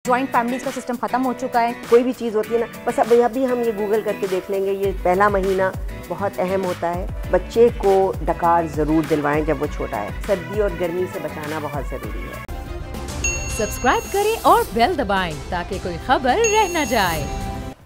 Joint families का system ख़त्म हो चुका है। कोई भी चीज़ होती है ना, बस अब अभी हम ये गूगल करके देख लेंगे। ये पहला महीना बहुत अहम होता है। बच्चे को डकार ज़रूर दिलवाएं जब वो छोटा है। सर्दी और गर्मी से बचाना बहुत ज़रूरी है। सब्सक्राइब करें और बेल दबाएं ताकि कोई खबर रह न जाए।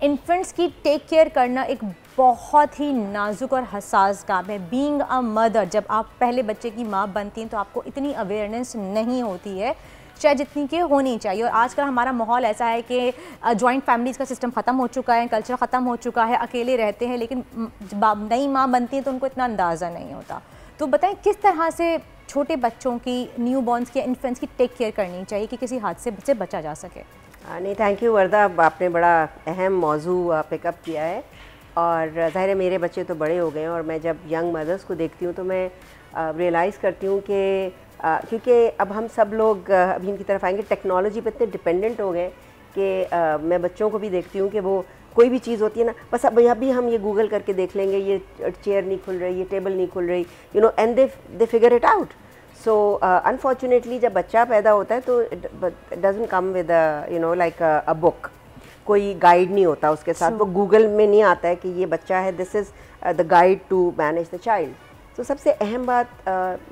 इन्फेंट्स की टेक केयर करना एक बहुत ही नाजुक और हसास काम है। बीइंग अ मदर, जब आप पहले बच्चे की माँ बनती हैं तो आपको इतनी अवेयरनेस नहीं होती है शायद जितनी कि होनी चाहिए। और आजकल हमारा माहौल ऐसा है कि जॉइंट फैमिलीज़ का सिस्टम ख़त्म हो चुका है, कल्चर ख़त्म हो चुका है, अकेले रहते हैं। लेकिन जब नई माँ बनती है तो उनको इतना अंदाज़ा नहीं होता। तो बताएं किस तरह से छोटे बच्चों की, न्यू बॉर्न्स की, इन्फेंट्स की टेक केयर करनी चाहिए कि किसी हादसे से बचा जा सके। नहीं, थैंक यू वर्दा, आपने बड़ा अहम मौजू पिकअप किया है। और ज़ाहिर है मेरे बच्चे तो बड़े हो गए हैं और मैं जब यंग मदर्स को देखती हूँ तो मैं रियलाइज़ करती हूँ कि क्योंकि अब हम सब लोग अभी इनकी तरफ आएंगे, टेक्नोलॉजी पे इतने डिपेंडेंट हो गए कि मैं बच्चों को भी देखती हूँ कि वो कोई भी चीज़ होती है ना, बस अब अभी हम ये गूगल करके देख लेंगे, ये चेयर नहीं खुल रही, ये टेबल नहीं खुल रही, and they figure it out. So unfortunately जब बच्चा पैदा होता है तो it doesn't come with like a book. कोई गाइड नहीं होता उसके साथ। वो गूगल में नहीं आता है कि ये बच्चा है, this is the guide to manage the child. तो सबसे अहम बात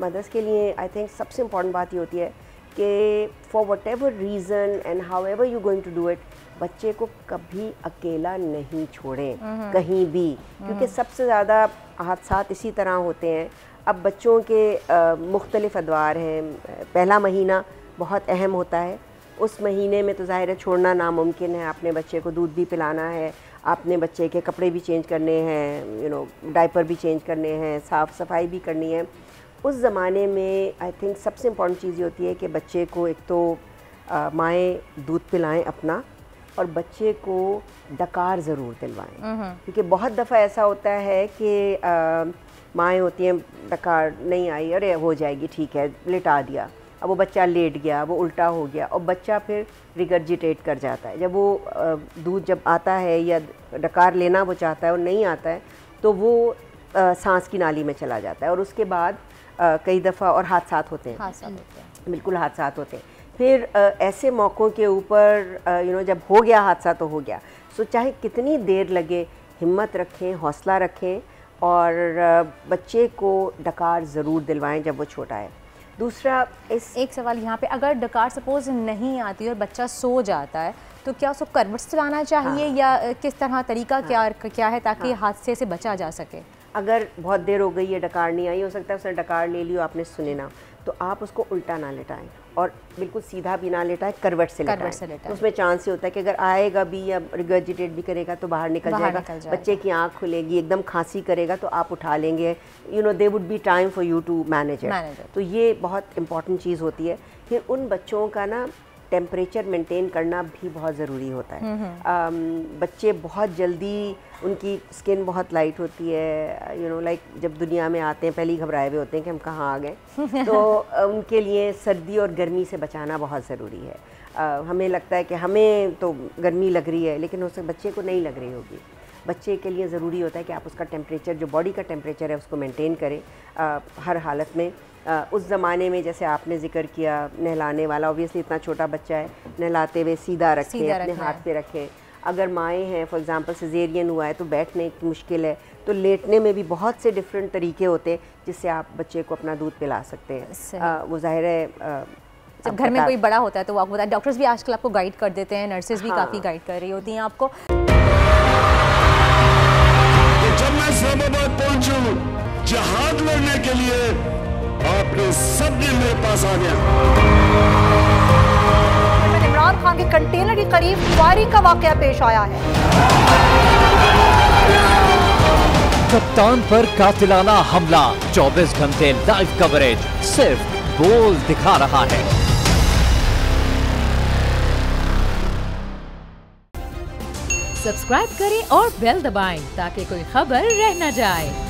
मदर्स के लिए आई थिंक सबसे इम्पॉर्टेंट बात ये होती है कि for whatever reason and however you going to do it, बच्चे को कभी अकेला नहीं छोड़ें कहीं भी, क्योंकि सबसे ज़्यादा हादसात इसी तरह होते हैं। अब बच्चों के मुख्तलिफ अदवार हैं। पहला महीना बहुत अहम होता है। उस महीने में तो ज़ाहिर है छोड़ना नामुमकिन है। आपने बच्चे को दूध भी पिलाना है, आपने बच्चे के कपड़े भी चेंज करने हैं, डायपर भी चेंज करने हैं, साफ़ सफाई भी करनी है। उस ज़माने में आई थिंक सबसे इम्पॉर्टेंट चीज़ ये होती है कि बच्चे को एक तो माएँ दूध पिलाएं अपना, और बच्चे को डकार ज़रूर दिलवाएं। क्योंकि बहुत दफ़ा ऐसा होता है कि माएँ होती हैं, डकार नहीं आई, अरे हो जाएगी, ठीक है, लिटा दिया। अब वो बच्चा लेट गया, वो उल्टा हो गया और बच्चा फिर रिगर्जिटेट कर जाता है। जब वो दूध जब आता है या डकार लेना वो चाहता है और नहीं आता है तो वो सांस की नाली में चला जाता है। और उसके बाद कई दफ़ा और हादसात होते हैं, बिल्कुल हादसात होते हैं। फिर ऐसे मौक़ों के ऊपर जब हो गया हादसा तो हो गया। सो चाहे कितनी देर लगे, हिम्मत रखें, हौसला रखें और बच्चे को डकार ज़रूर दिलवाएं जब वो छोटा है। दूसरा, एक सवाल यहाँ पे, अगर डकार सपोज नहीं आती और बच्चा सो जाता है तो क्या उसको करवट चलाना चाहिए? हाँ। या किस तरह तरीका क्या है ताकि हादसे से बचा जा सके? अगर बहुत देर हो गई है, डकार नहीं आई, हो सकता है उसने डकार ले लियो, आपने सुने ना, तो आप उसको उल्टा ना लेटाएं और बिल्कुल सीधा भी ना लेटाएं, करवट से लेटाएं। तो उसमें चांस ये होता है कि अगर आएगा भी या रिगर्जिटेट भी करेगा तो बाहर निकल जाएगा। बच्चे की आंख खुलेगी, एकदम खांसी करेगा तो आप उठा लेंगे। They would be time for you to manage it. तो ये बहुत इंपॉर्टेंट चीज़ होती है। फिर उन बच्चों का ना टेम्परेचर मेंटेन करना भी बहुत ज़रूरी होता है। बच्चे बहुत जल्दी, उनकी स्किन बहुत लाइट होती है, लाइक जब दुनिया में आते हैं पहले ही घबराए हुए होते हैं कि हम कहाँ आ गए। तो उनके लिए सर्दी और गर्मी से बचाना बहुत ज़रूरी है। हमें लगता है कि हमें तो गर्मी लग रही है, लेकिन उससे बच्चे को नहीं लग रही होगी। बच्चे के लिए ज़रूरी होता है कि आप उसका टेम्परेचर, जो बॉडी का टेम्परेचर है, उसको मेंटेन करें हर हालत में। उस ज़माने में जैसे आपने जिक्र किया, नहलाने वाला, ऑब्वियसली इतना छोटा बच्चा है, नहलाते हुए सीधा रखें, अपने हाथ पे रखें। अगर माएँ हैं, फॉर एग्जांपल सिजेरियन हुआ है तो बैठने की मुश्किल है, तो लेटने में भी बहुत से डिफरेंट तरीके होते हैं जिससे आप बच्चे को अपना दूध पिला सकते हैं। वो ज़ाहिर है जब घर में कोई बड़ा होता है तो वो आपको बताया, डॉक्टर्स भी आजकल आपको गाइड कर देते हैं, नर्सेज भी काफ़ी गाइड कर रही होती हैं आपको। जब मैं इस्लामाबाद पहुंचूं जिहाद लड़ने के लिए, आपने सब दिन मेरे पास आ गया। इमरान खान के कंटेनर के करीब फायरिंग का वाकया पेश आया है। कप्तान पर कातिलाना हमला, 24 घंटे लाइव कवरेज सिर्फ बोल दिखा रहा है। सब्सक्राइब करें और बेल दबाएं ताकि कोई खबर रह न जाए।